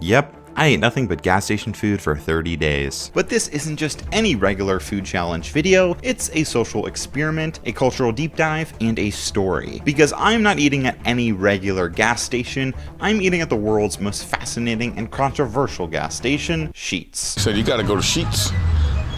Yep, I ate nothing but gas station food for 30 days. But this isn't just any regular food challenge video, it's a social experiment, a cultural deep dive, and a story. Because I'm not eating at any regular gas station, I'm eating at the world's most fascinating and controversial gas station, Sheetz. So you gotta go to Sheetz.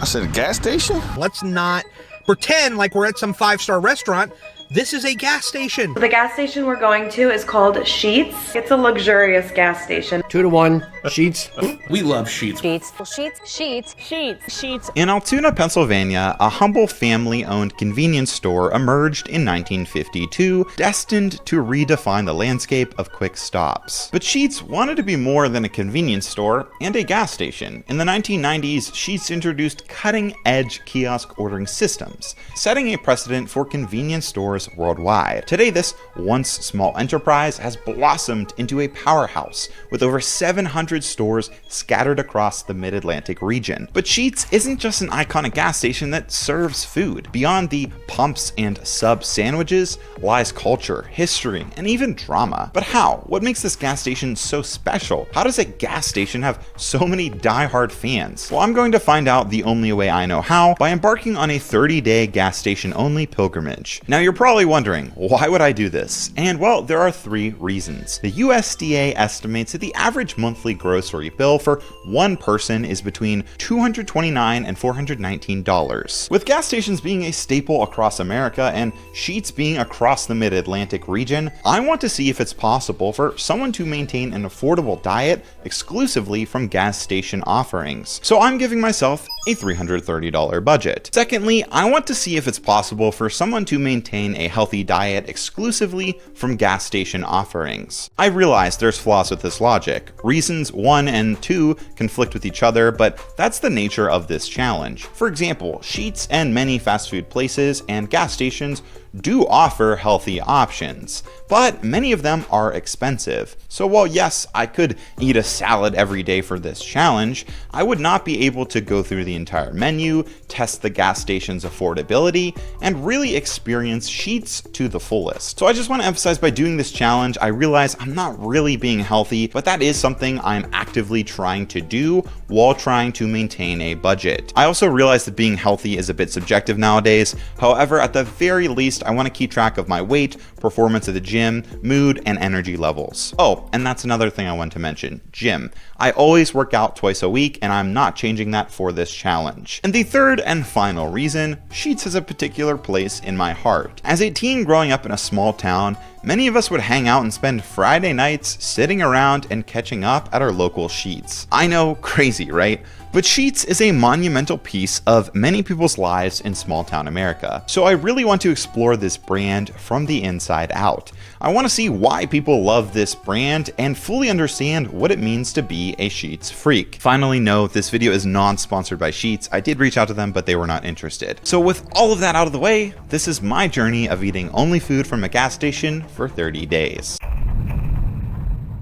I said a gas station? Let's not pretend like we're at some five-star restaurant. This is a gas station. The gas station we're going to is called Sheetz. It's a luxurious gas station. 2-to-1, Sheetz. We love Sheetz. Sheetz. Sheetz. Sheetz. Sheetz. Sheetz. In Altoona, Pennsylvania, a humble family-owned convenience store emerged in 1952, destined to redefine the landscape of quick stops. But Sheetz wanted to be more than a convenience store and a gas station. In the 1990s, Sheetz introduced cutting-edge kiosk ordering systems, setting a precedent for convenience stores worldwide. Today, this once small enterprise has blossomed into a powerhouse with over 700 stores scattered across the mid-Atlantic region. But Sheetz isn't just an iconic gas station that serves food. Beyond the pumps and sub sandwiches lies culture, history, and even drama. But how? What makes this gas station so special? How does a gas station have so many die-hard fans? Well, I'm going to find out the only way I know how by embarking on a 30-day gas station-only pilgrimage. Now, you're probably wondering, why would I do this? And well, there are 3 reasons. The USDA estimates that the average monthly grocery bill for one person is between $229 and $419. With gas stations being a staple across America and Sheetz being across the mid-Atlantic region, I want to see if it's possible for someone to maintain an affordable diet exclusively from gas station offerings. So I'm giving myself a $330 budget. Secondly, I want to see if it's possible for someone to maintain a healthy diet exclusively from gas station offerings. I realize there's flaws with this logic. Reasons 1 and 2 conflict with each other, but that's the nature of this challenge. For example, Sheetz and many fast food places and gas stations do offer healthy options, but many of them are expensive. So while yes, I could eat a salad every day for this challenge, I would not be able to go through the entire menu, test the gas station's affordability, and really experience Sheetz to the fullest. So I just want to emphasize, by doing this challenge, I realize I'm not really being healthy, but that is something I'm actively trying to do while trying to maintain a budget. I also realize that being healthy is a bit subjective nowadays. However, at the very least, I want to keep track of my weight, performance at the gym, mood, and energy levels. Oh, and that's another thing I want to mention, gym. I always work out twice a week, and I'm not changing that for this challenge. And the third and final reason, Sheetz has a particular place in my heart. As a teen growing up in a small town, many of us would hang out and spend Friday nights sitting around and catching up at our local Sheetz. I know, crazy, right? But Sheetz is a monumental piece of many people's lives in small town America. So I really want to explore this brand from the inside out. I want to see why people love this brand and fully understand what it means to be a Sheetz freak. Finally, no, this video is non-sponsored by Sheetz. I did reach out to them, but they were not interested. So with all of that out of the way, this is my journey of eating only food from a gas station for 30 days.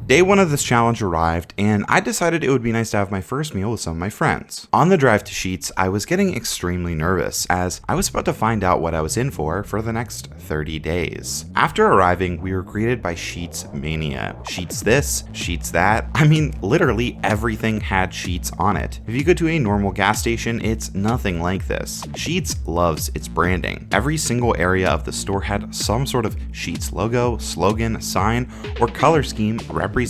Day 1 of this challenge arrived, and I decided it would be nice to have my first meal with some of my friends. On the drive to Sheetz, I was getting extremely nervous, as I was about to find out what I was in for the next 30 days. After arriving, we were greeted by Sheetz mania. Sheetz this, Sheetz that. I mean, literally everything had Sheetz on it. If you go to a normal gas station, it's nothing like this. Sheetz loves its branding. Every single area of the store had some sort of Sheetz logo, slogan, sign, or color scheme representative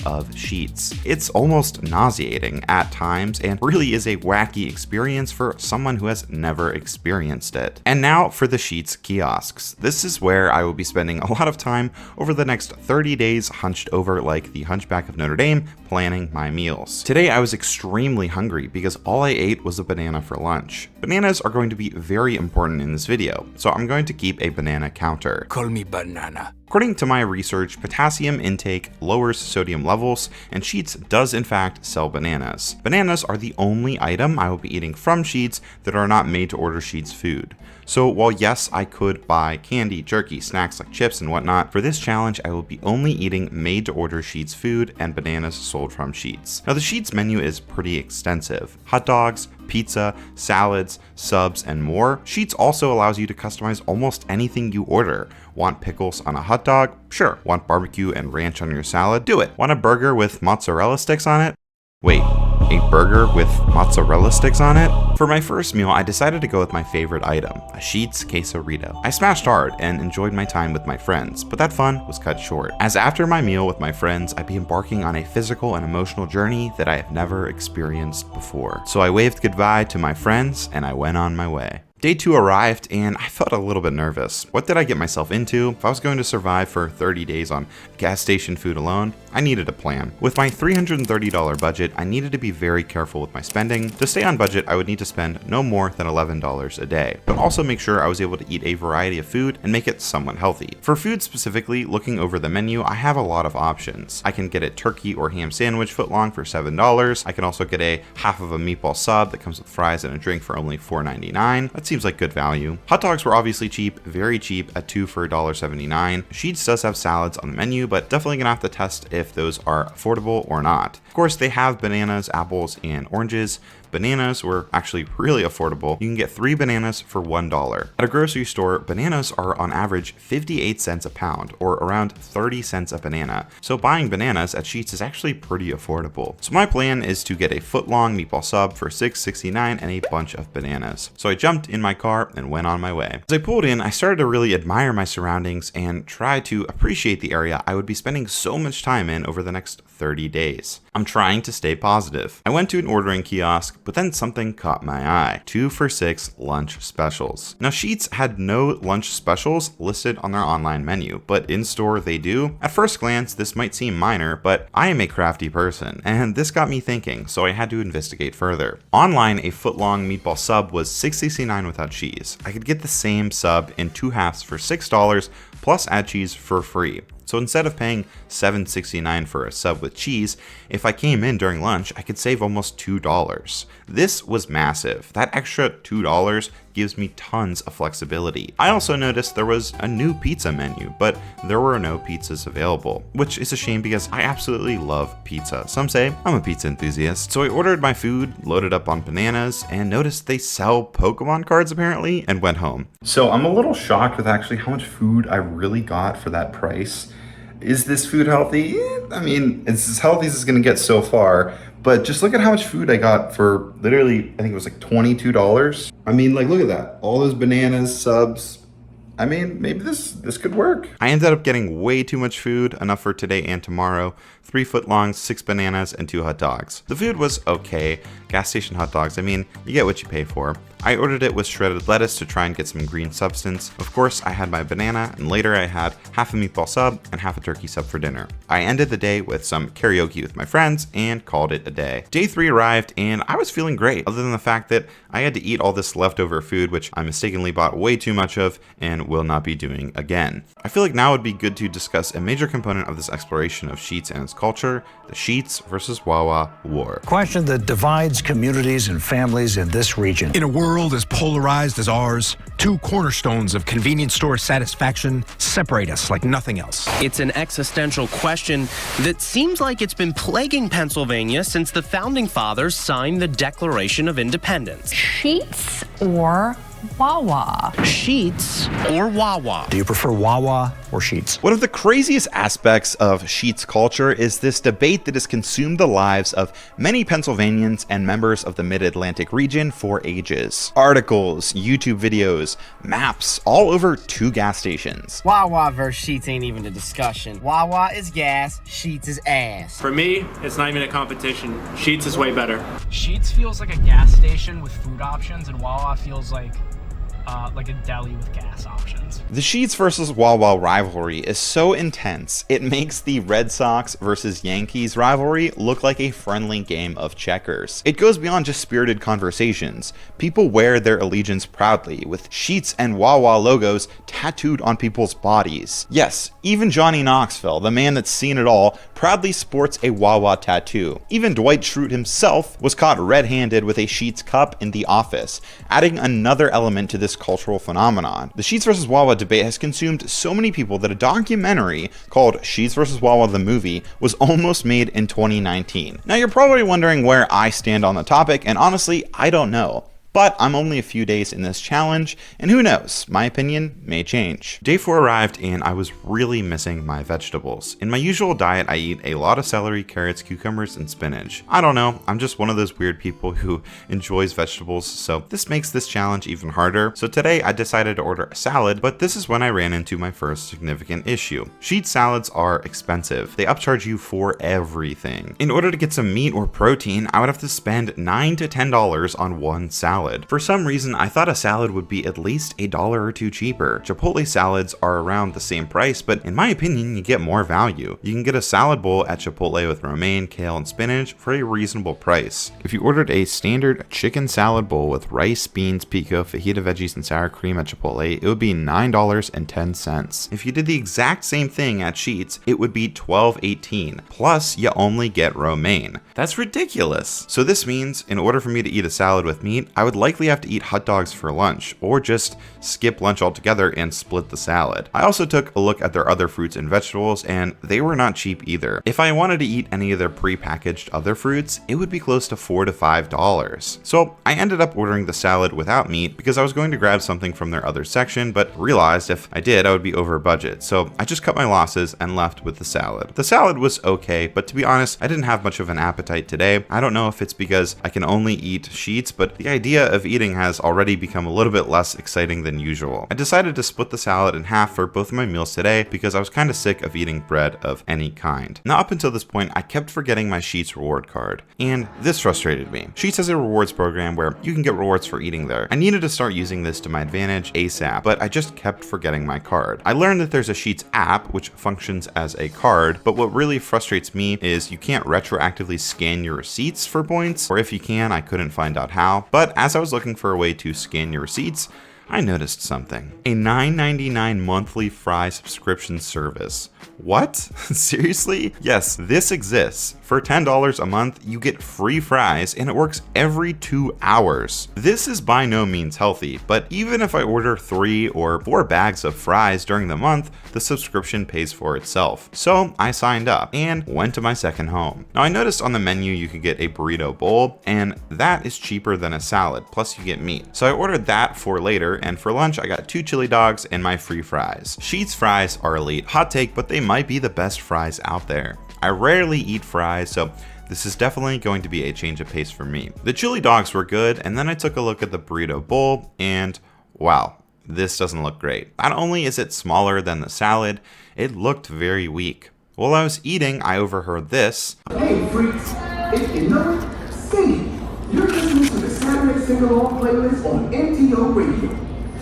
of Sheetz. It's almost nauseating at times and really is a wacky experience for someone who has never experienced it. And now for the Sheetz kiosks. This is where I will be spending a lot of time over the next 30 days hunched over like the Hunchback of Notre Dame, planning my meals. Today I was extremely hungry because all I ate was a banana for lunch. Bananas are going to be very important in this video, so I'm going to keep a banana counter. Call me banana. According to my research, potassium intake lowers sodium levels, and Sheetz does in fact sell bananas. Bananas are the only item I will be eating from Sheetz that are not made to order Sheetz food. So while yes, I could buy candy, jerky, snacks like chips and whatnot, for this challenge I will be only eating made to order Sheetz food and bananas sold from Sheetz. Now the Sheetz menu is pretty extensive. Hot dogs, pizza, salads, subs, and more. Sheetz also allows you to customize almost anything you order. Want pickles on a hot dog? Sure. Want barbecue and ranch on your salad? Do it. Want a burger with mozzarella sticks on it? Wait, a burger with mozzarella sticks on it? For my first meal, I decided to go with my favorite item, a Sheetz quesarito. I smashed hard and enjoyed my time with my friends, but that fun was cut short, as after my meal with my friends, I'd be embarking on a physical and emotional journey that I have never experienced before. So I waved goodbye to my friends and I went on my way. Day 2 arrived and I felt a little bit nervous. What did I get myself into? If I was going to survive for 30 days on gas station food alone, I needed a plan. With my $330 budget, I needed to be very careful with my spending. To stay on budget, I would need to spend no more than $11 a day, but also make sure I was able to eat a variety of food and make it somewhat healthy. For food specifically, looking over the menu, I have a lot of options. I can get a turkey or ham sandwich footlong for $7. I can also get a half of a meatball sub that comes with fries and a drink for only $4.99. That seems like good value. Hot dogs were obviously cheap, very cheap at 2 for $1.79. Sheetz does have salads on the menu, but definitely gonna have to test if those are affordable or not. Of course, they have bananas, apples, and oranges. Bananas were actually really affordable. You can get 3 bananas for $1. At a grocery store, bananas are on average 58 cents a pound, or around 30 cents a banana. So buying bananas at Sheetz is actually pretty affordable. So my plan is to get a foot-long meatball sub for $6.69 and a bunch of bananas. So I jumped in my car and went on my way. As I pulled in, I started to really admire my surroundings and try to appreciate the area I would be spending so much time in over the next 30 days. I'm trying to stay positive. I went to an ordering kiosk, but then something caught my eye. 2 for $6 lunch specials. Now Sheetz had no lunch specials listed on their online menu, but in store they do. At first glance, this might seem minor, but I am a crafty person, and this got me thinking, so I had to investigate further. Online, a foot-long meatball sub was $6.69 without cheese. I could get the same sub in 2 halves for $6, plus add cheese for free. So instead of paying $7.69 for a sub with cheese, if I came in during lunch, I could save almost $2. This was massive. That extra $2 gives me tons of flexibility. I also noticed there was a new pizza menu, but there were no pizzas available, which is a shame because I absolutely love pizza. Some say I'm a pizza enthusiast. So I ordered my food, loaded up on bananas, and noticed they sell Pokemon cards apparently, and went home. So I'm a little shocked with actually how much food I really got for that price. Is this food healthy? I mean, it's as healthy as it's gonna get so far, but just look at how much food I got for literally, I think it was like $22. I mean, like, look at that. All those bananas, subs. I mean, maybe this could work. I ended up getting way too much food, enough for today and tomorrow. 3 foot-longs, 6 bananas, and 2 hot dogs. The food was okay. Gas station hot dogs, I mean, you get what you pay for. I ordered it with shredded lettuce to try and get some green substance. Of course, I had my banana, and later I had half a meatball sub and half a turkey sub for dinner. I ended the day with some karaoke with my friends and called it a day. Day 3 arrived, and I was feeling great, other than the fact that I had to eat all this leftover food, which I mistakenly bought way too much of and will not be doing again. I feel like now would be good to discuss a major component of this exploration of Sheetz and its culture, the Sheetz versus Wawa War. Question that divides communities and families in this region. In a world as polarized as ours, 2 cornerstones of convenience store satisfaction separate us like nothing else. It's an existential question that seems like it's been plaguing Pennsylvania since the founding fathers signed the Declaration of Independence. Sheetz or Wawa? Sheetz or Wawa? Do you prefer Wawa or Sheetz? One of the craziest aspects of Sheetz culture is this debate that has consumed the lives of many Pennsylvanians and members of the Mid-Atlantic region for ages. Articles, YouTube videos, maps, all over 2 gas stations. Wawa versus Sheetz ain't even a discussion. Wawa is gas, Sheetz is ass. For me, it's not even a competition. Sheetz is way better. Sheetz feels like a gas station with food options, and Wawa feels like a deli with gas options. The Sheetz versus Wawa rivalry is so intense, it makes the Red Sox versus Yankees rivalry look like a friendly game of checkers. It goes beyond just spirited conversations. People wear their allegiance proudly, with Sheetz and Wawa logos tattooed on people's bodies. Yes, even Johnny Knoxville, the man that's seen it all, proudly sports a Wawa tattoo. Even Dwight Schrute himself was caught red-handed with a Sheetz cup in the office, adding another element to this almost cultural phenomenon. The Sheetz vs. Wawa debate has consumed so many people that a documentary called Sheetz vs. Wawa the movie was almost made in 2019. Now you're probably wondering where I stand on the topic, and honestly, I don't know. But I'm only a few days in this challenge, and who knows, my opinion may change. Day 4 arrived and I was really missing my vegetables. In my usual diet, I eat a lot of celery, carrots, cucumbers, and spinach. I don't know, I'm just one of those weird people who enjoys vegetables, so this makes this challenge even harder. So today I decided to order a salad, but this is when I ran into my first significant issue. Sheetz salads are expensive. They upcharge you for everything. In order to get some meat or protein, I would have to spend $9 to $10 on one salad. For some reason, I thought a salad would be at least $1 or $2 cheaper. Chipotle salads are around the same price, but in my opinion, you get more value. You can get a salad bowl at Chipotle with romaine, kale, and spinach for a reasonable price. If you ordered a standard chicken salad bowl with rice, beans, pico, fajita veggies, and sour cream at Chipotle, it would be $9.10. If you did the exact same thing at Sheetz, it would be $12.18. Plus, you only get romaine. That's ridiculous. So this means, in order for me to eat a salad with meat, I would likely have to eat hot dogs for lunch, or just skip lunch altogether and split the salad. I also took a look at their other fruits and vegetables, and they were not cheap either. If I wanted to eat any of their pre-packaged other fruits, it would be close to $4 to $5. So I ended up ordering the salad without meat because I was going to grab something from their other section, but realized if I did, I would be over budget. So I just cut my losses and left with the salad. The salad was okay, but to be honest, I didn't have much of an appetite today. I don't know if it's because I can only eat Sheetz, but the idea of eating has already become a little bit less exciting than usual. I decided to split the salad in half for both of my meals today because I was kind of sick of eating bread of any kind. Now up until this point, I kept forgetting my Sheetz reward card, and this frustrated me. Sheetz has a rewards program where you can get rewards for eating there. I needed to start using this to my advantage ASAP, but I just kept forgetting my card. I learned that there's a Sheetz app which functions as a card, but what really frustrates me is you can't retroactively scan your receipts for points, or if you can, I couldn't find out how. But as I was looking for a way to scan your receipts, I noticed something. A $9.99 monthly fry subscription service. What? Seriously? Yes, this exists. For $10 a month, you get free fries and it works every 2 hours. This is by no means healthy, but even if I order 3 or 4 bags of fries during the month, the subscription pays for itself. So I signed up and went to my second home. Now I noticed on the menu you could get a burrito bowl, and that is cheaper than a salad, plus you get meat. So I ordered that for later, and for lunch I got 2 chili dogs and my free fries. Sheetz fries are elite. Hot take, but they might be the best fries out there. I rarely eat fries, so this is definitely going to be a change of pace for me. The chili dogs were good, and then I took a look at the burrito bowl, and wow, this doesn't look great. Not only is it smaller than the salad, it looked very weak. While I was eating, I overheard this. Hey freaks, if you know it, sing it. You're listening to the Saturday Sing-Along playlist on MTO Radio.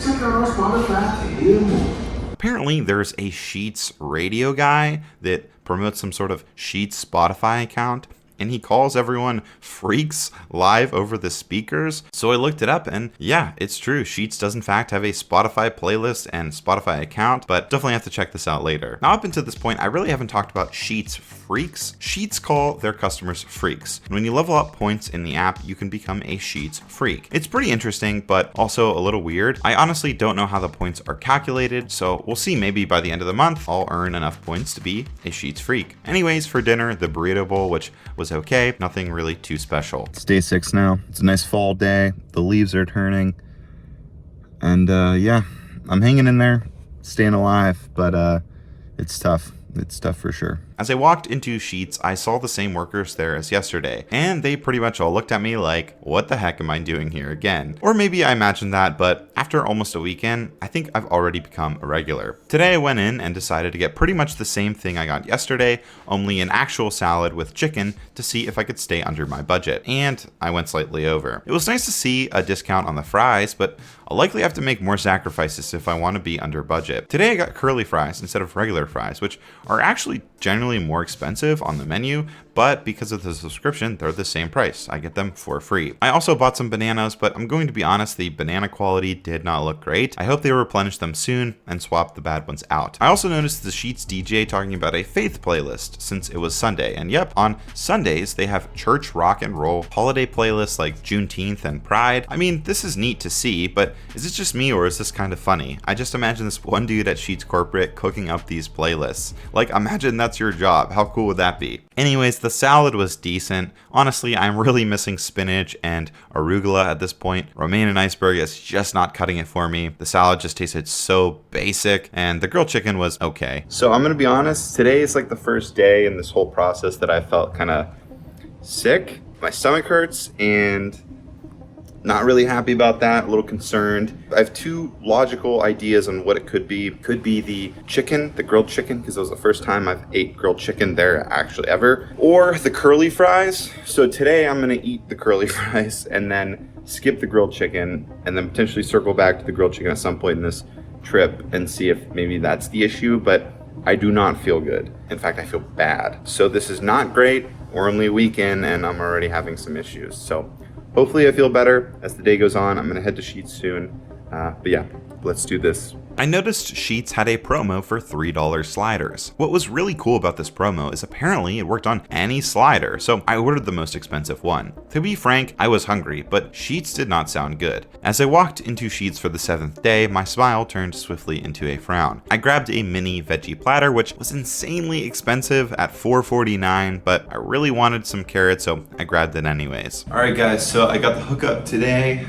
Check out our Spotify to hear more. Apparently there's a Sheetz radio guy that promotes some sort of Sheetz Spotify account, and he calls everyone freaks live over the speakers. So I looked it up, and yeah, it's true. Sheetz does in fact have a Spotify playlist and Spotify account, but definitely have to check this out later. Now up until this point, I really haven't talked about Sheetz freaks. Sheetz call their customers freaks. And when you level up points in the app, you can become a Sheetz freak. It's pretty interesting, but also a little weird. I honestly don't know how the points are calculated, so we'll see. Maybe by the end of the month, I'll earn enough points to be a Sheetz freak. Anyways, for dinner, the burrito bowl, which was okay, nothing really too special. It's day 6 now. It's a nice fall day. The leaves are turning. And yeah, I'm hanging in there, staying alive, but it's tough. It's tough for sure. As I walked into Sheetz, I saw the same workers there as yesterday, and they pretty much all looked at me like, what the heck am I doing here again? Or maybe I imagined that, but after almost a weekend, I think I've already become a regular. Today I went in and decided to get pretty much the same thing I got yesterday, only an actual salad with chicken to see if I could stay under my budget, and I went slightly over. It was nice to see a discount on the fries, but I'll likely have to make more sacrifices if I want to be under budget. Today I got curly fries instead of regular fries, which are actually generally more expensive on the menu, but because of the subscription, they're the same price. I get them for free. I also bought some bananas, but I'm going to be honest, the banana quality did not look great. I hope they replenish them soon and swap the bad ones out. I also noticed the Sheetz DJ talking about a faith playlist since it was Sunday. And yep, on Sundays, they have church rock and roll holiday playlists like Juneteenth and Pride. I mean, this is neat to see, but is this just me or is this kind of funny? I just imagine this one dude at Sheetz corporate cooking up these playlists. Like, imagine that's your job. How cool would that be? Anyways, the salad was decent. Honestly, I'm really missing spinach and arugula at this point. Romaine and iceberg is just not cutting it for me. The salad just tasted so basic, and the grilled chicken was okay. So I'm gonna be honest, today is like the first day in this whole process that I felt kind of sick. My stomach hurts and not really happy about that, a little concerned. I have two logical ideas on what it could be. Could be the chicken, the grilled chicken, because it was the first time I've ate grilled chicken there actually ever. Or the curly fries. So today I'm gonna eat the curly fries and then skip the grilled chicken and then potentially circle back to the grilled chicken at some point in this trip and see if maybe that's the issue, but I do not feel good. In fact, I feel bad. So this is not great. We're only a weekend and I'm already having some issues. So hopefully I feel better as the day goes on. I'm gonna head to Sheetz soon. But yeah, let's do this. I noticed Sheetz had a promo for $3 sliders. What was really cool about this promo is apparently it worked on any slider, so I ordered the most expensive one. To be frank, I was hungry, but Sheetz did not sound good. As I walked into Sheetz for the 7th day, my smile turned swiftly into a frown. I grabbed a mini veggie platter, which was insanely expensive at $4.49, but I really wanted some carrots, so I grabbed it anyways. All right guys, so I got the hookup today.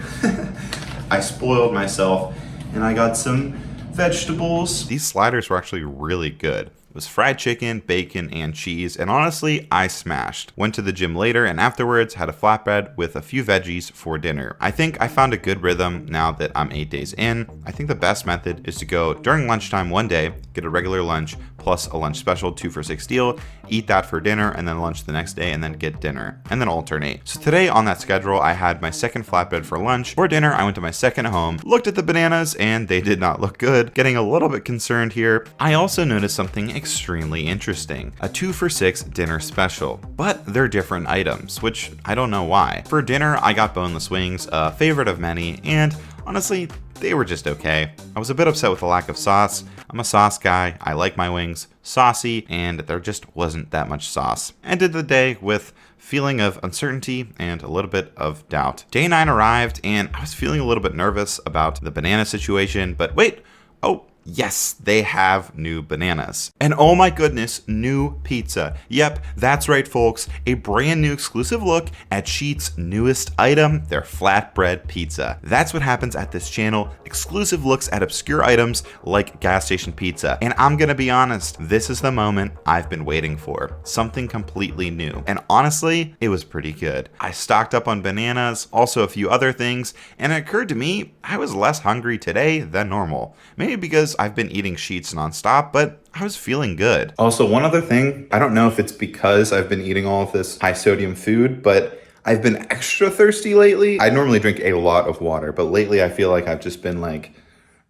I spoiled myself and I got some vegetables. These sliders were actually really good. It was fried chicken, bacon, and cheese, and honestly, I smashed. Went to the gym later and afterwards had a flatbread with a few veggies for dinner. I think I found a good rhythm now that I'm 8 days in. I think the best method is to go during lunchtime one day, get a regular lunch plus a lunch special 2 for $6 deal, eat that for dinner, and then lunch the next day, and then get dinner, and then alternate. So today on that schedule, I had my second flatbread for lunch. For dinner, I went to my second home, looked at the bananas, and they did not look good. Getting a little bit concerned here. I also noticed something extremely interesting, a 2 for $6 dinner special, but they're different items, which I don't know why. For dinner, I got boneless wings, a favorite of many, and honestly, they were just okay. I was a bit upset with the lack of sauce. I'm a sauce guy, I like my wings saucy, and there just wasn't that much sauce. Ended the day with feeling of uncertainty and a little bit of doubt. Day 9 arrived and I was feeling a little bit nervous about the banana situation, but wait, oh, yes, they have new bananas. And oh my goodness, new pizza. Yep, that's right folks, a brand new exclusive look at Sheetz' newest item, their flatbread pizza. That's what happens at this channel, exclusive looks at obscure items like gas station pizza. And I'm gonna be honest, this is the moment I've been waiting for. Something completely new. And honestly, it was pretty good. I stocked up on bananas, also a few other things, and it occurred to me I was less hungry today than normal. Maybe because I've been eating Sheetz nonstop, but I was feeling good. Also, one other thing, I don't know if it's because I've been eating all of this high sodium food, but I've been extra thirsty lately. I normally drink a lot of water, but lately I feel like I've just been like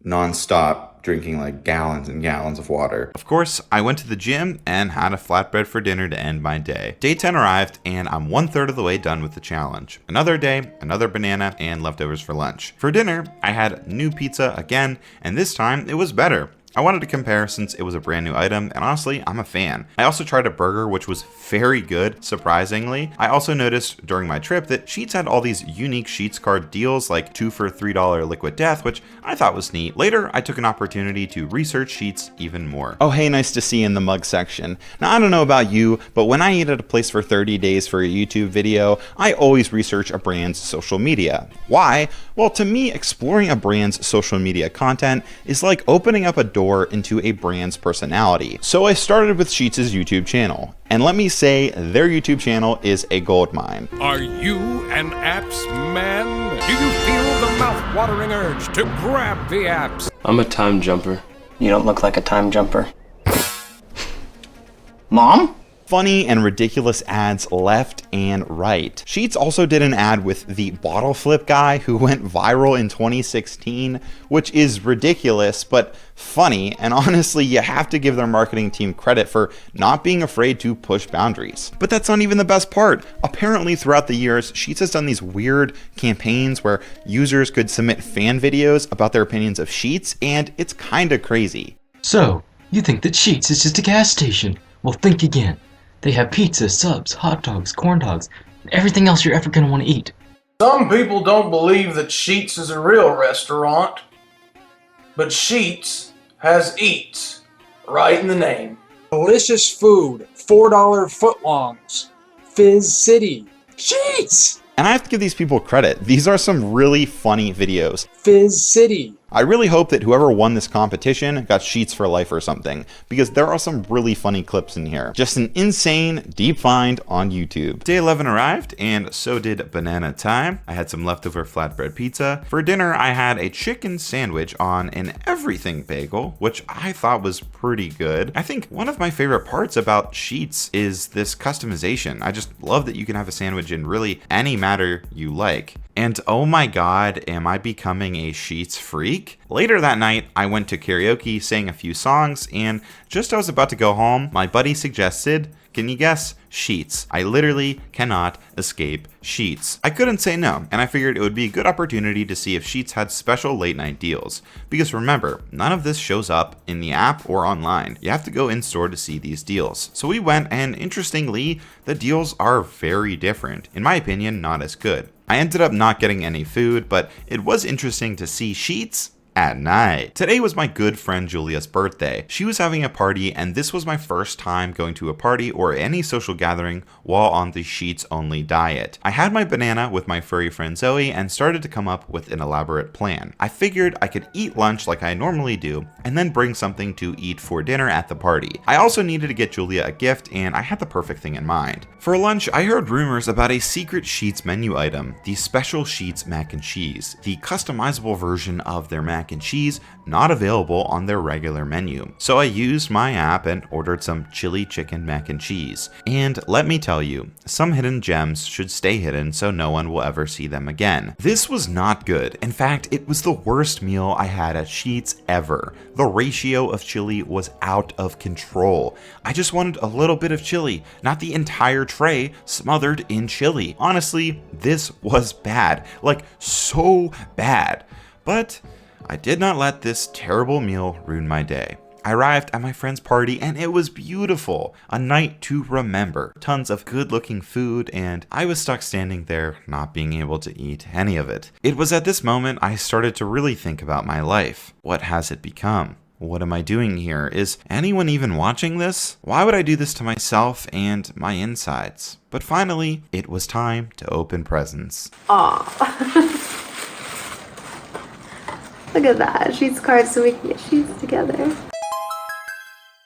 nonstop drinking like gallons and gallons of water. Of course, I went to the gym and had a flatbread for dinner to end my day. Day 10 arrived and I'm 1/3 of the way done with the challenge. Another day, another banana, and leftovers for lunch. For dinner, I had new pizza again, and this time it was better. I wanted to compare since it was a brand new item, and honestly, I'm a fan. I also tried a burger, which was very good, surprisingly. I also noticed during my trip that Sheetz had all these unique Sheetz card deals, like 2 for $3 Liquid Death, which I thought was neat. Later, I took an opportunity to research Sheetz even more. Oh, hey, nice to see you in the mug section. Now, I don't know about you, but when I eat at a place for 30 days for a YouTube video, I always research a brand's social media. Why? Well, to me, exploring a brand's social media content is like opening up a door into a brand's personality. So I started with Sheetz' YouTube channel. And let me say, their YouTube channel is a goldmine. Are you an apps man? Do you feel the mouth-watering urge to grab the apps? I'm a time jumper. You don't look like a time jumper. Mom? Funny and ridiculous ads left and right. Sheetz also did an ad with the bottle flip guy who went viral in 2016, which is ridiculous, but funny, and honestly, you have to give their marketing team credit for not being afraid to push boundaries. But that's not even the best part. Apparently, throughout the years, Sheetz has done these weird campaigns where users could submit fan videos about their opinions of Sheetz, and it's kinda crazy. So, you think that Sheetz is just a gas station? Well, think again. They have pizza, subs, hot dogs, corn dogs, and everything else you're ever gonna want to eat. Some people don't believe that Sheetz is a real restaurant, but Sheetz has eats right in the name. Delicious food, $4 footlongs, Fizz City, Sheetz! And I have to give these people credit. These are some really funny videos. Fizz City. I really hope that whoever won this competition got Sheetz for life or something, because there are some really funny clips in here. Just an insane deep find on YouTube. Day 11 arrived, and so did banana time. I had some leftover flatbread pizza. For dinner, I had a chicken sandwich on an everything bagel, which I thought was pretty good. I think one of my favorite parts about Sheetz is this customization. I just love that you can have a sandwich in really any matter you like. And oh my god, am I becoming a Sheetz freak? Later that night, I went to karaoke, sang a few songs, and just as I was about to go home, my buddy suggested, can you guess? Sheetz. I literally cannot escape Sheetz. I couldn't say no, and I figured it would be a good opportunity to see if Sheetz had special late night deals. Because remember, none of this shows up in the app or online. You have to go in store to see these deals. So we went, and interestingly, the deals are very different. In my opinion, not as good. I ended up not getting any food, but it was interesting to see Sheetz at night. Today was my good friend Julia's birthday. She was having a party, and this was my first time going to a party or any social gathering while on the Sheetz only diet. I had my banana with my furry friend Zoe and started to come up with an elaborate plan. I figured I could eat lunch like I normally do and then bring something to eat for dinner at the party. I also needed to get Julia a gift, and I had the perfect thing in mind. For lunch, I heard rumors about a secret Sheetz menu item, the special Sheetz mac and cheese, the customizable version of their mac and cheese not available on their regular menu. So I used my app and ordered some chili chicken mac and cheese. And let me tell you, some hidden gems should stay hidden so no one will ever see them again. This was not good. In fact, it was the worst meal I had at Sheetz ever. The ratio of chili was out of control. I just wanted a little bit of chili, not the entire tray smothered in chili. Honestly, this was bad, like so bad. But I did not let this terrible meal ruin my day. I arrived at my friend's party and it was beautiful. A night to remember. Tons of good looking food, and I was stuck standing there not being able to eat any of it. It was at this moment I started to really think about my life. What has it become? What am I doing here? Is anyone even watching this? Why would I do this to myself and my insides? But finally, it was time to open presents. Aw. Look at that. Sheetz cards so we can get Sheetz together.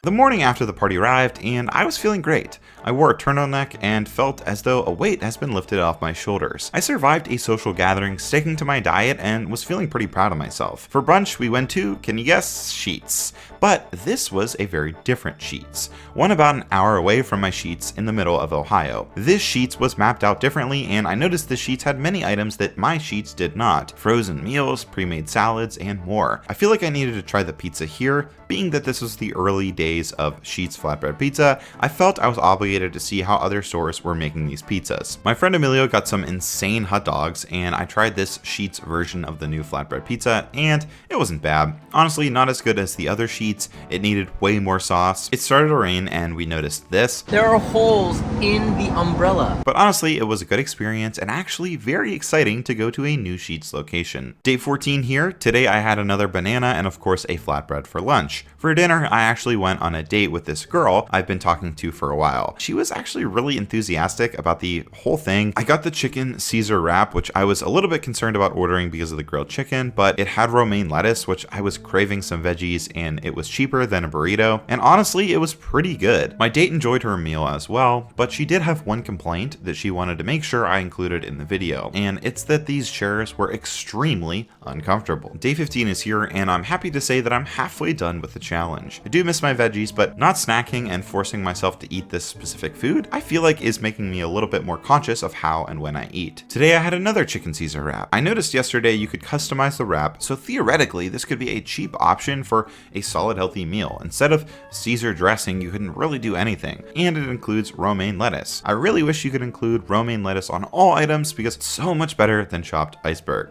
The morning after the party arrived, and I was feeling great. I wore a turtleneck and felt as though a weight has been lifted off my shoulders. I survived a social gathering, sticking to my diet, and was feeling pretty proud of myself. For brunch, we went to, can you guess, Sheetz. But this was a very different Sheetz, one about an hour away from my Sheetz in the middle of Ohio. This Sheetz was mapped out differently, and I noticed the Sheetz had many items that my Sheetz did not. Frozen meals, pre-made salads, and more. I feel like I needed to try the pizza here. Being that this was the early days of Sheetz flatbread pizza, I felt I was obligated to see how other stores were making these pizzas. My friend Emilio got some insane hot dogs, and I tried this Sheetz version of the new flatbread pizza, and it wasn't bad. Honestly, not as good as the other Sheetz. It needed way more sauce. It started to rain, and we noticed this. There are holes in the umbrella. But honestly, it was a good experience and actually very exciting to go to a new Sheetz location. Day 14 here. Today I had another banana and of course a flatbread for lunch. For dinner, I actually went on a date with this girl I've been talking to for a while. She was actually really enthusiastic about the whole thing. I got the chicken Caesar wrap, which I was a little bit concerned about ordering because of the grilled chicken, but it had romaine lettuce, which I was craving some veggies, and it was cheaper than a burrito. And honestly, it was pretty good. My date enjoyed her meal as well, but she did have one complaint that she wanted to make sure I included in the video, and it's that these chairs were extremely uncomfortable. Day 15 is here, and I'm happy to say that I'm halfway done with the challenge. I do miss my veg veggies, but not snacking and forcing myself to eat this specific food, I feel like is making me a little bit more conscious of how and when I eat. Today I had another chicken Caesar wrap. I noticed yesterday you could customize the wrap, so theoretically this could be a cheap option for a solid healthy meal. Instead of Caesar dressing, you couldn't really do anything, and it includes romaine lettuce. I really wish you could include romaine lettuce on all items because it's so much better than chopped iceberg.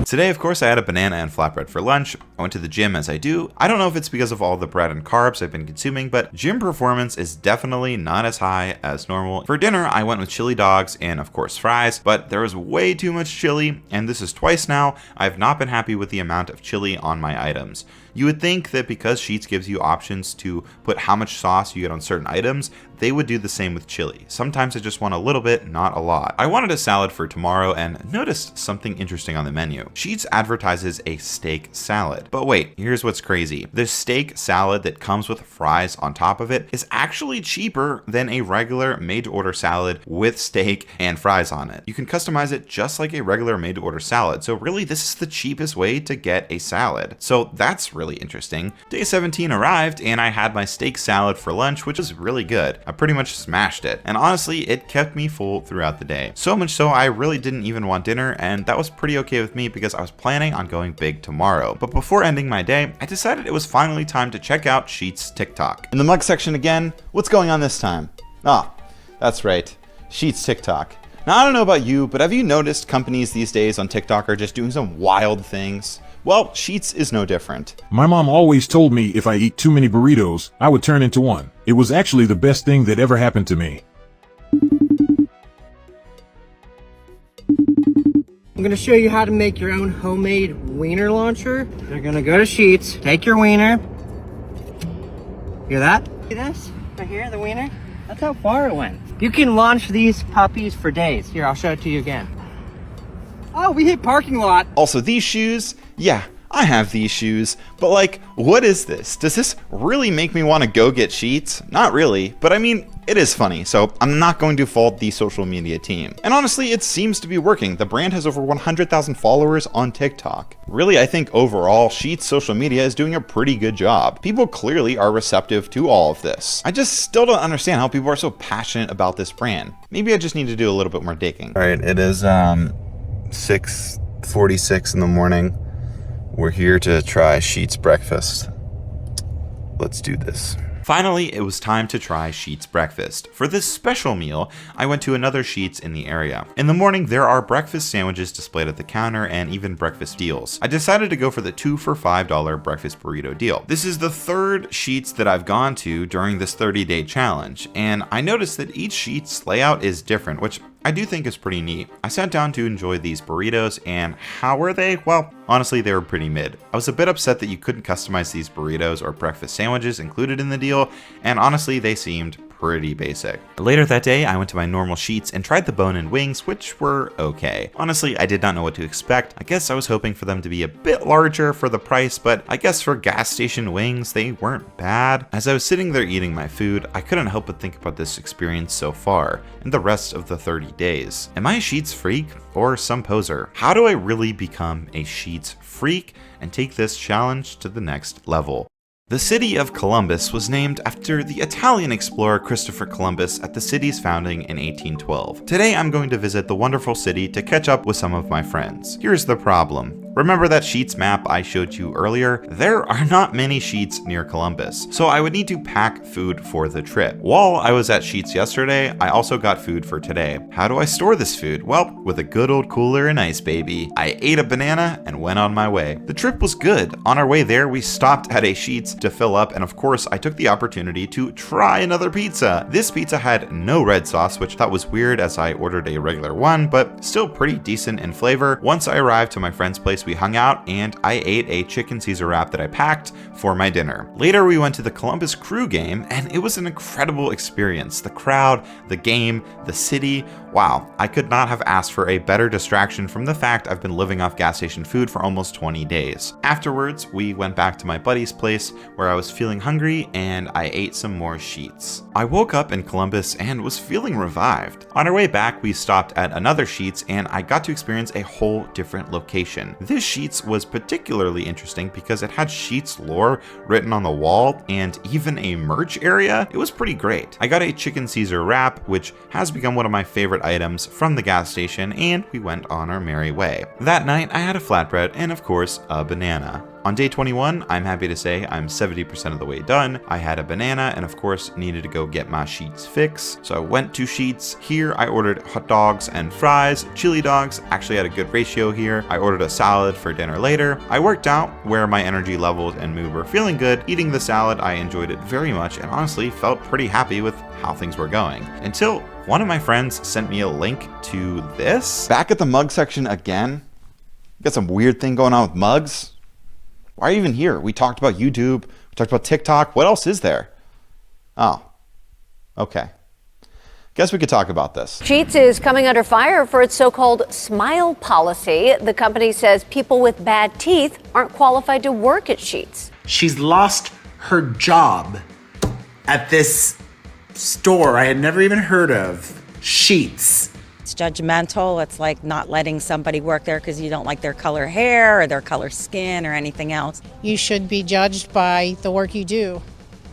Today, of course, I had a banana and flatbread for lunch. I went to the gym as I do. I don't know if it's because of all the bread and carbs I've been consuming, but gym performance is definitely not as high as normal. For dinner, I went with chili dogs and of course fries, but there was way too much chili, and this is twice now. I've not been happy with the amount of chili on my items. You would think that because Sheetz gives you options to put how much sauce you get on certain items, they would do the same with chili. Sometimes I just want a little bit, not a lot. I wanted a salad for tomorrow and noticed something interesting on the menu. Sheetz advertises a steak salad. But wait, here's what's crazy. The steak salad that comes with fries on top of it is actually cheaper than a regular made-to-order salad with steak and fries on it. You can customize it just like a regular made-to-order salad. So really, this is the cheapest way to get a salad. So that's really interesting. Day 17 arrived and I had my steak salad for lunch, which was really good. I pretty much smashed it, and honestly it kept me full throughout the day. So much so I really didn't even want dinner, and that was pretty okay with me because I was planning on going big tomorrow. But before ending my day, I decided it was finally time to check out Sheetz TikTok. In the mug section again, what's going on this time? Ah, that's right, Sheetz TikTok. Now I don't know about you, but have you noticed companies these days on TikTok are just doing some wild things? Well, Sheetz is no different. My mom always told me if I eat too many burritos, I would turn into one. It was actually the best thing that ever happened to me. I'm gonna show you how to make your own homemade wiener launcher. You're gonna go to Sheetz, take your wiener. Hear that? See this? Right here, the wiener? That's how far it went. You can launch these puppies for days. Here, I'll show it to you again. Oh, we hit parking lot. Also, these shoes, yeah, I have these shoes, but like, what is this? Does this really make me want to go get Sheetz? Not really, but I mean, it is funny, so I'm not going to fault the social media team. And honestly, it seems to be working. The brand has over 100,000 followers on TikTok. Really, I think overall, Sheetz social media is doing a pretty good job. People clearly are receptive to all of this. I just still don't understand how people are so passionate about this brand. Maybe I just need to do a little bit more digging. All right, it is 6:46 in the morning. We're here to try Sheetz breakfast. Let's do this. Finally, it was time to try Sheetz breakfast. For this special meal, I went to another Sheetz in the area. In the morning, there are breakfast sandwiches displayed at the counter and even breakfast deals. I decided to go for the 2 for $5 breakfast burrito deal. This is the third Sheetz that I've gone to during this 30-day challenge, and I noticed that each Sheetz layout is different, which I do think is pretty neat. I sat down to enjoy these burritos, and how were they? Well, honestly, they were pretty mid. I was a bit upset that you couldn't customize these burritos or breakfast sandwiches included in the deal, and honestly, they seemed pretty basic. Later that day, I went to my normal Sheetz and tried the bone-in wings, which were okay. Honestly, I did not know what to expect. I guess I was hoping for them to be a bit larger for the price, but I guess for gas station wings, they weren't bad. As I was sitting there eating my food, I couldn't help but think about this experience so far and the rest of the 30 days. Am I a Sheetz freak or some poser? How do I really become a Sheetz freak and take this challenge to the next level? The city of Columbus was named after the Italian explorer Christopher Columbus at the city's founding in 1812. Today I'm going to visit the wonderful city to catch up with some of my friends. Here's the problem. Remember that Sheetz map I showed you earlier? There are not many Sheetz near Columbus, so I would need to pack food for the trip. While I was at Sheetz yesterday, I also got food for today. How do I store this food? Well, with a good old cooler and ice, baby. I ate a banana and went on my way. The trip was good. On our way there, we stopped at a Sheetz to fill up, and of course, I took the opportunity to try another pizza. This pizza had no red sauce, which I thought was weird as I ordered a regular one, but still pretty decent in flavor. Once I arrived to my friend's place, we hung out and I ate a chicken Caesar wrap that I packed for my dinner. Later, we went to the Columbus Crew game and it was an incredible experience. The crowd, the game, the city. Wow, I could not have asked for a better distraction from the fact I've been living off gas station food for almost 20 days. Afterwards, we went back to my buddy's place where I was feeling hungry and I ate some more Sheetz. I woke up in Columbus and was feeling revived. On our way back, we stopped at another Sheetz and I got to experience a whole different location. this Sheetz was particularly interesting because it had Sheetz lore written on the wall and even a merch area. It was pretty great. I got a chicken Caesar wrap, which has become one of my favorite items from the gas station, and we went on our merry way. That night, I had a flatbread and of course, a banana. On day 21, I'm happy to say I'm 70% of the way done. I had a banana and of course needed to go get my Sheetz fix. So I went to Sheetz. Here I ordered hot dogs and fries. Chili dogs actually had a good ratio here. I ordered a salad for dinner later. I worked out where my energy levels and mood were feeling good. Eating the salad, I enjoyed it very much and honestly felt pretty happy with how things were going. Until one of my friends sent me a link to this. Back at the mug section again. Got some weird thing going on with mugs. Why are you even here? We talked about YouTube. We talked about TikTok. What else is there? Oh, okay. Guess we could talk about this. Sheetz is coming under fire for its so-called smile policy. The company says people with bad teeth aren't qualified to work at Sheetz. She's lost her job at this store I had never even heard of, Sheetz. It's judgmental. It's like not letting somebody work there because you don't like their color hair or their color skin or anything else. You should be judged by the work you do,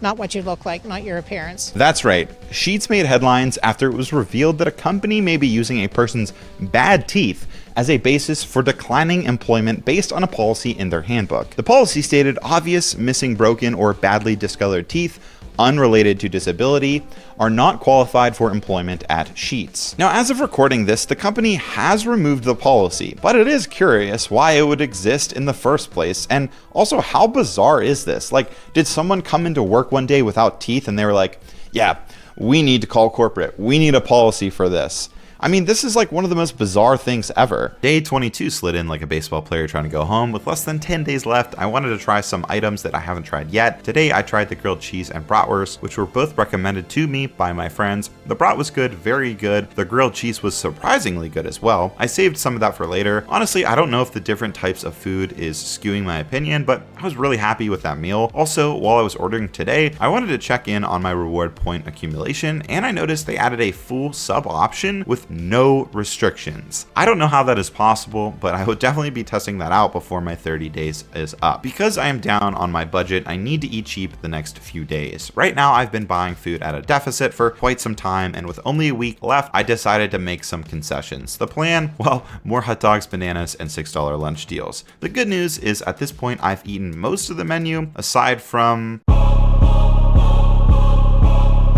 not what you look like, not your appearance. That's right. Sheetz made headlines after it was revealed that a company may be using a person's bad teeth as a basis for declining employment based on a policy in their handbook. The policy stated obvious, missing, broken, or badly discolored teeth unrelated to disability are not qualified for employment at Sheetz. Now, as of recording this, the company has removed the policy, but it is curious why it would exist in the first place, and also how bizarre is this? Like, did someone come into work one day without teeth and they were like, yeah, we need to call corporate, we need a policy for this? I mean, this is like one of the most bizarre things ever. Day 22 slid in like a baseball player trying to go home. With less than 10 days left, I wanted to try some items that I haven't tried yet. Today, I tried the grilled cheese and bratwurst, which were both recommended to me by my friends. The brat was good, very good. The grilled cheese was surprisingly good as well. I saved some of that for later. Honestly, I don't know if the different types of food is skewing my opinion, but I was really happy with that meal. Also, while I was ordering today, I wanted to check in on my reward point accumulation, and I noticed they added a full sub option with no restrictions. I don't know how that is possible, but I would definitely be testing that out before my 30 days is up. Because I am down on my budget, I need to eat cheap the next few days. Right now, I've been buying food at a deficit for quite some time, and with only a week left, I decided to make some concessions. The plan? Well, more hot dogs, bananas, and $6 lunch deals. The good news is at this point, I've eaten most of the menu, aside from...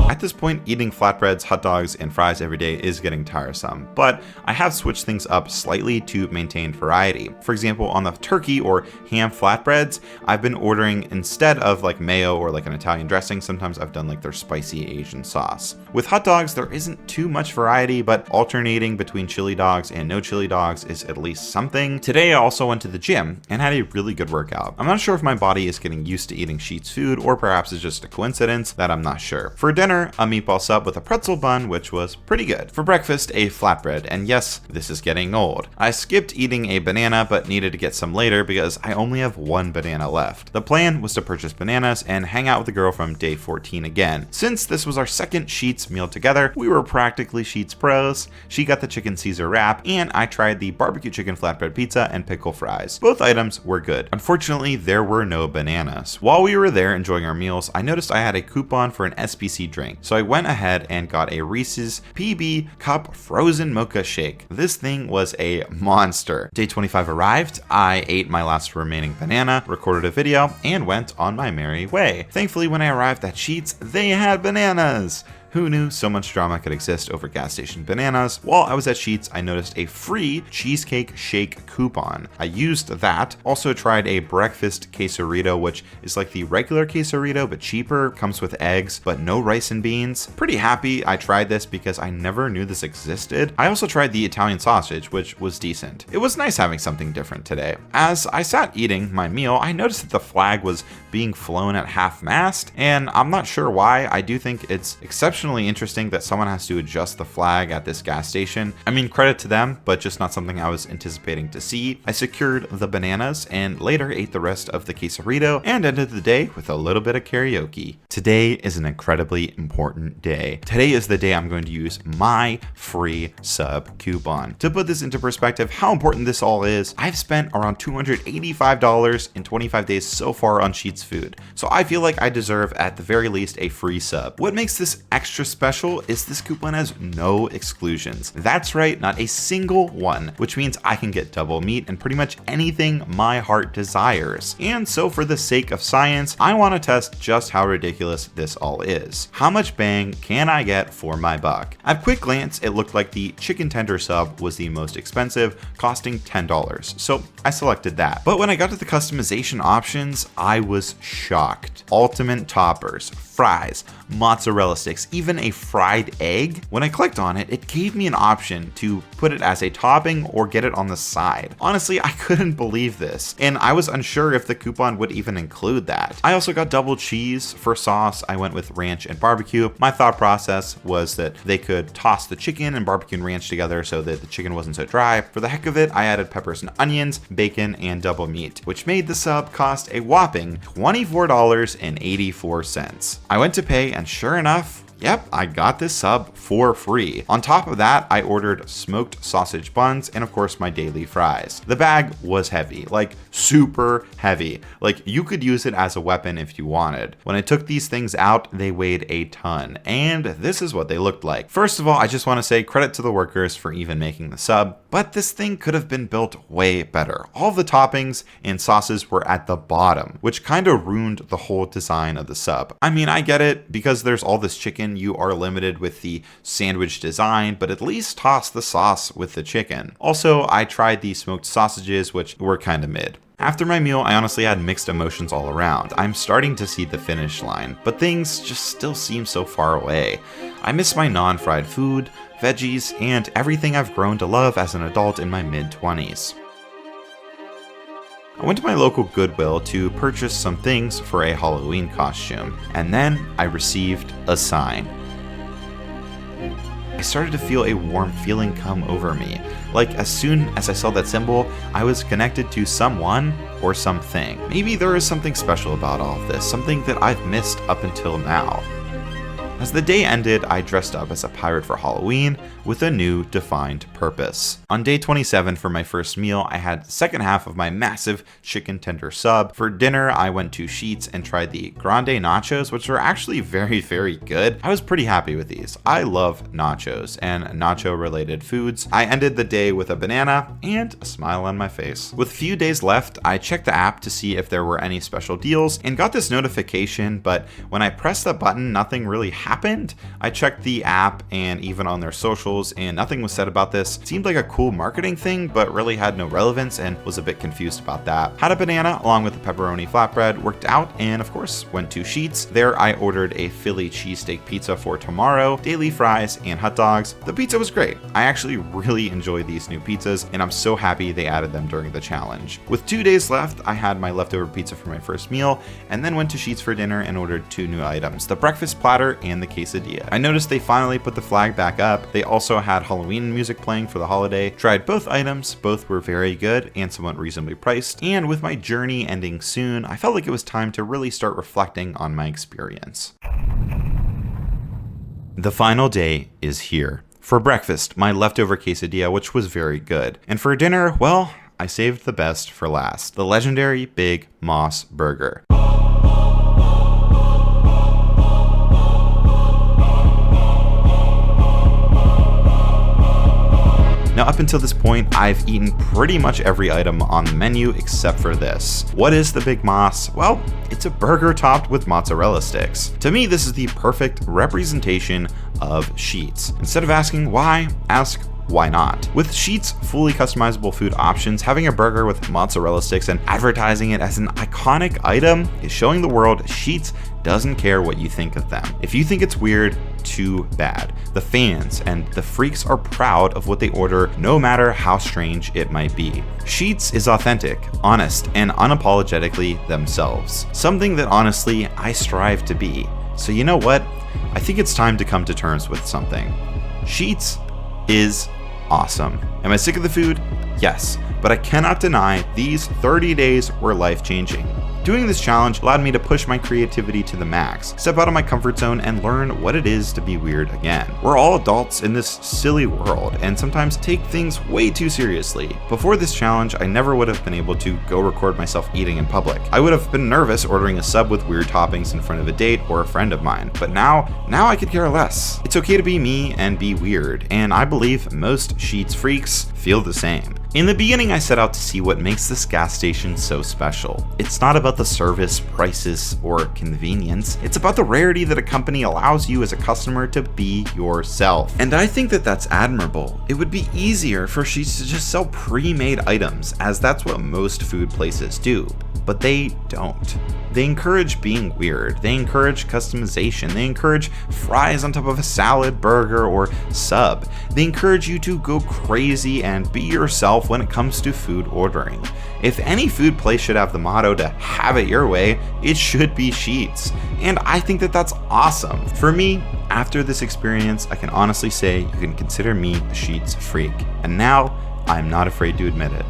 At this point, eating flatbreads, hot dogs, and fries every day is getting tiresome, but I have switched things up slightly to maintain variety. For example, on the turkey or ham flatbreads, I've been ordering instead of like mayo or like an Italian dressing, sometimes I've done like their spicy Asian sauce. With hot dogs, there isn't too much variety, but alternating between chili dogs and no chili dogs is at least something. Today, I also went to the gym and had a really good workout. I'm not sure if my body is getting used to eating Sheetz food or perhaps it's just a coincidence that I'm not sure. For dinner, a meatball sub with a pretzel bun, which was pretty good. For breakfast, a flatbread, and yes, this is getting old. I skipped eating a banana, but needed to get some later because I only have one banana left. The plan was to purchase bananas and hang out with the girl from day 14 again. Since this was our second Sheetz meal together, we were practically Sheetz pros. She got the chicken Caesar wrap, and I tried the barbecue chicken flatbread pizza and pickle fries. Both items were good. Unfortunately, there were no bananas. While we were there enjoying our meals, I noticed I had a coupon for an SBC drink. So I went ahead and got a Reese's PB Cup Frozen Mocha Shake. This thing was a monster. Day 25 arrived, I ate my last remaining banana, recorded a video, and went on my merry way. Thankfully, when I arrived at Sheetz, they had bananas. Who knew so much drama could exist over gas station bananas? While I was at Sheetz, I noticed a free cheesecake shake coupon. I used that. Also tried a breakfast quesarito, which is like the regular quesarito, but cheaper. Comes with eggs, but no rice and beans. Pretty happy I tried this because I never knew this existed. I also tried the Italian sausage, which was decent. It was nice having something different today. As I sat eating my meal, I noticed that the flag was being flown at half-mast, and I'm not sure why. I do think it's exceptionally exceptionally interesting that someone has to adjust the flag at this gas station. I mean, credit to them, but just not something I was anticipating to see. I secured the bananas and later ate the rest of the quesarito and ended the day with a little bit of karaoke. Today is an incredibly important day. Today is the day I'm going to use my free sub coupon. To put this into perspective, how important this all is, I've spent around $285 in 25 days so far on Sheetz food. So I feel like I deserve at the very least a free sub. What makes this extra special is this coupon has no exclusions. That's right, not a single one, which means I can get double meat and pretty much anything my heart desires. And so for the sake of science, I want to test just how ridiculous this all is. How much bang can I get for my buck? At quick glance, it looked like the chicken tender sub was the most expensive, costing $10. So I selected that. But when I got to the customization options, I was shocked. Ultimate toppers, fries, mozzarella sticks, even a fried egg. When I clicked on it, it gave me an option to put it as a topping or get it on the side. Honestly, I couldn't believe this, and I was unsure if the coupon would even include that. I also got double cheese. For sauce, I went with ranch and barbecue. My thought process was that they could toss the chicken and barbecue and ranch together so that the chicken wasn't so dry. For the heck of it, I added peppers and onions, bacon, and double meat, which made the sub cost a whopping $24.84. I went to pay, and sure enough, yep, I got this sub for free. On top of that, I ordered smoked sausage buns and of course my daily fries. The bag was heavy, like super heavy. Like you could use it as a weapon if you wanted. When I took these things out, they weighed a ton, and this is what they looked like. First of all, I just want to say credit to the workers for even making the sub, but this thing could have been built way better. All the toppings and sauces were at the bottom, which kind of ruined the whole design of the sub. I mean, I get it, because there's all this chicken, you are limited with the sandwich design, but at least toss the sauce with the chicken. Also, I tried the smoked sausages, which were kind of mid. After my meal, I honestly had mixed emotions all around. I'm starting to see the finish line, but things just still seem so far away. I miss my non-fried food, veggies, and everything I've grown to love as an adult in my mid-20s. I went to my local Goodwill to purchase some things for a Halloween costume, and then I received a sign. I started to feel a warm feeling come over me. Like as soon as I saw that symbol, I was connected to someone or something. Maybe there is something special about all of this, something that I've missed up until now. As the day ended, I dressed up as a pirate for Halloween with a new defined purpose. On day 27 for my first meal, I had the second half of my massive chicken tender sub. For dinner, I went to Sheetz and tried the grande nachos, which were actually very, very good. I was pretty happy with these. I love nachos and nacho related foods. I ended the day with a banana and a smile on my face. With a few days left, I checked the app to see if there were any special deals and got this notification, but when I pressed the button, nothing really happened. I checked the app and even on their socials and nothing was said about this. It seemed like a cool marketing thing, but really had no relevance and was a bit confused about that. Had a banana along with the pepperoni flatbread, worked out, and of course went to Sheetz. There I ordered a Philly cheesesteak pizza for tomorrow, daily fries, and hot dogs. The pizza was great. I actually really enjoy these new pizzas and I'm so happy they added them during the challenge. With 2 days left, I had my leftover pizza for my first meal and then went to Sheetz for dinner and ordered 2 new items, the breakfast platter and the quesadilla. I noticed they finally put the flag back up. They also had Halloween music playing for the holiday. Tried both items, both were very good and somewhat reasonably priced. And with my journey ending soon, I felt like it was time to really start reflecting on my experience. The final day is here. For breakfast, my leftover quesadilla, which was very good. And for dinner, well, I saved the best for last. The legendary Big Moss Burger. Now, up until this point, I've eaten pretty much every item on the menu except for this. What is the Big Moss? Well, it's a burger topped with mozzarella sticks. To me, this is the perfect representation of Sheetz. Instead of asking why, ask why not? With Sheetz' fully customizable food options, having a burger with mozzarella sticks and advertising it as an iconic item is showing the world Sheetz doesn't care what you think of them. If you think it's weird, too bad. The fans and the freaks are proud of what they order, no matter how strange it might be. Sheetz is authentic, honest, and unapologetically themselves. Something that honestly I strive to be. So you know what? I think it's time to come to terms with something. Sheetz is awesome. Am I sick of the food? Yes, but I cannot deny these 30 days were life-changing. Doing this challenge allowed me to push my creativity to the max, step out of my comfort zone, and learn what it is to be weird again. We're all adults in this silly world, and sometimes take things way too seriously. Before this challenge, I never would have been able to go record myself eating in public. I would have been nervous ordering a sub with weird toppings in front of a date or a friend of mine, but now I could care less. It's okay to be me and be weird, and I believe most Sheetz freaks feel the same. In the beginning, I set out to see what makes this gas station so special. It's not about the service, prices, or convenience. It's about the rarity that a company allows you as a customer to be yourself. And I think that that's admirable. It would be easier for Sheetz to just sell pre-made items, as that's what most food places do. But they don't. They encourage being weird. They encourage customization. They encourage fries on top of a salad, burger, or sub. They encourage you to go crazy and be yourself when it comes to food ordering. If any food place should have the motto to have it your way, it should be Sheetz. And I think that that's awesome. For me, after this experience, I can honestly say you can consider me a Sheetz freak. And now, I'm not afraid to admit it.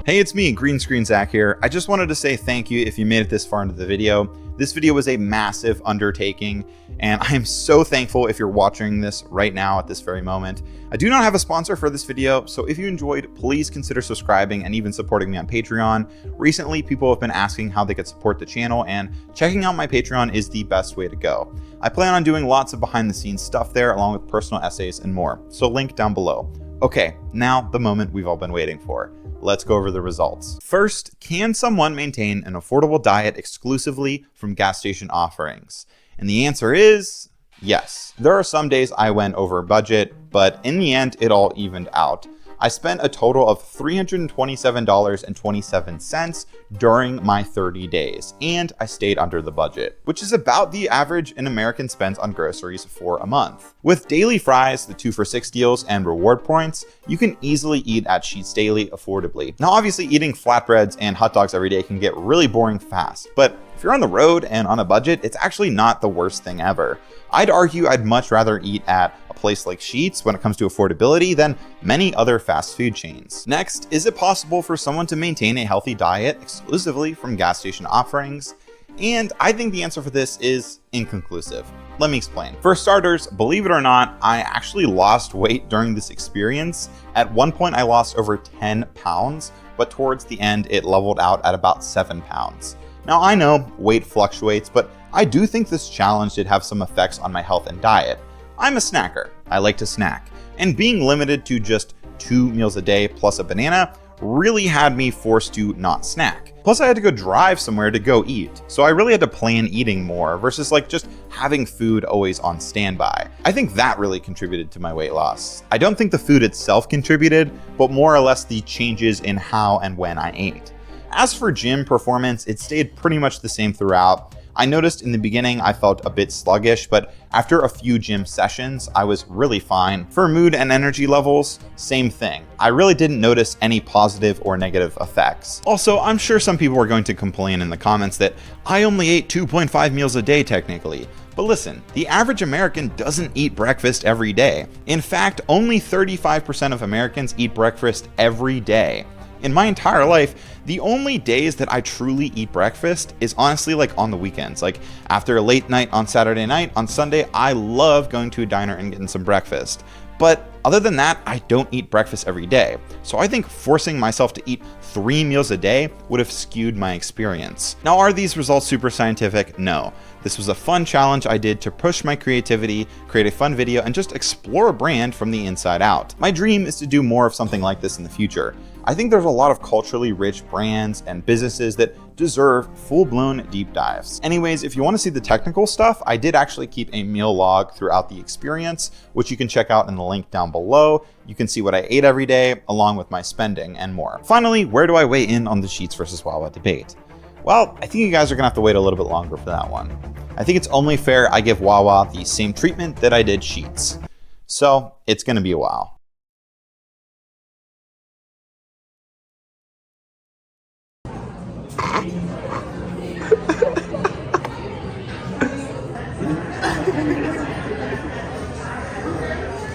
Hey, it's me, Green Screen Zach here. I just wanted to say thank you if you made it this far into the video. This video was a massive undertaking, and I am so thankful if you're watching this right now at this very moment. I do not have a sponsor for this video, so if you enjoyed, please consider subscribing and even supporting me on Patreon. Recently, people have been asking how they could support the channel, and checking out my Patreon is the best way to go. I plan on doing lots of behind-the-scenes stuff there, along with personal essays and more, so link down below. Okay, now the moment we've all been waiting for. Let's go over the results. First, can someone maintain an affordable diet exclusively from gas station offerings? And the answer is yes. There are some days I went over budget, but in the end, it all evened out. I spent a total of $327.27 during my 30 days, and I stayed under the budget, which is about the average an American spends on groceries for a month. With daily fries, the 2 for $6 deals, and reward points, you can easily eat at Sheetz Daily affordably. Now, obviously, eating flatbreads and hot dogs every day can get really boring fast, but if you're on the road and on a budget, it's actually not the worst thing ever. I'd argue I'd much rather eat at a place like Sheetz when it comes to affordability than many other fast food chains. Next, is it possible for someone to maintain a healthy diet exclusively from gas station offerings? And I think the answer for this is inconclusive. Let me explain. For starters, believe it or not, I actually lost weight during this experience. At one point, I lost over 10 pounds, but towards the end, it leveled out at about 7 pounds. Now, I know weight fluctuates, but I do think this challenge did have some effects on my health and diet. I'm a snacker. I like to snack. And being limited to just 2 meals a day plus a banana really had me forced to not snack. Plus, I had to go drive somewhere to go eat. So I really had to plan eating more versus like just having food always on standby. I think that really contributed to my weight loss. I don't think the food itself contributed, but more or less the changes in how and when I ate. As for gym performance, it stayed pretty much the same throughout. I noticed in the beginning I felt a bit sluggish, but after a few gym sessions, I was really fine. For mood and energy levels, same thing. I really didn't notice any positive or negative effects. Also, I'm sure some people are going to complain in the comments that I only ate 2.5 meals a day technically. But listen, the average American doesn't eat breakfast every day. In fact, only 35% of Americans eat breakfast every day. In my entire life, the only days that I truly eat breakfast is honestly like on the weekends. Like after a late night on Saturday night, on Sunday, I love going to a diner and getting some breakfast. But other than that, I don't eat breakfast every day. So I think forcing myself to eat 3 meals a day would have skewed my experience. Now, are these results super scientific? No. This was a fun challenge I did to push my creativity, create a fun video, and just explore a brand from the inside out. My dream is to do more of something like this in the future. I think there's a lot of culturally rich brands and businesses that deserve full-blown deep dives. Anyways, if you want to see the technical stuff, I did actually keep a meal log throughout the experience, which you can check out in the link down below. You can see what I ate every day, along with my spending and more. Finally, where do I weigh in on the Sheetz versus Wawa debate? Well, I think you guys are gonna have to wait a little bit longer for that one. I think it's only fair I give Wawa the same treatment that I did Sheetz. So it's gonna be a while.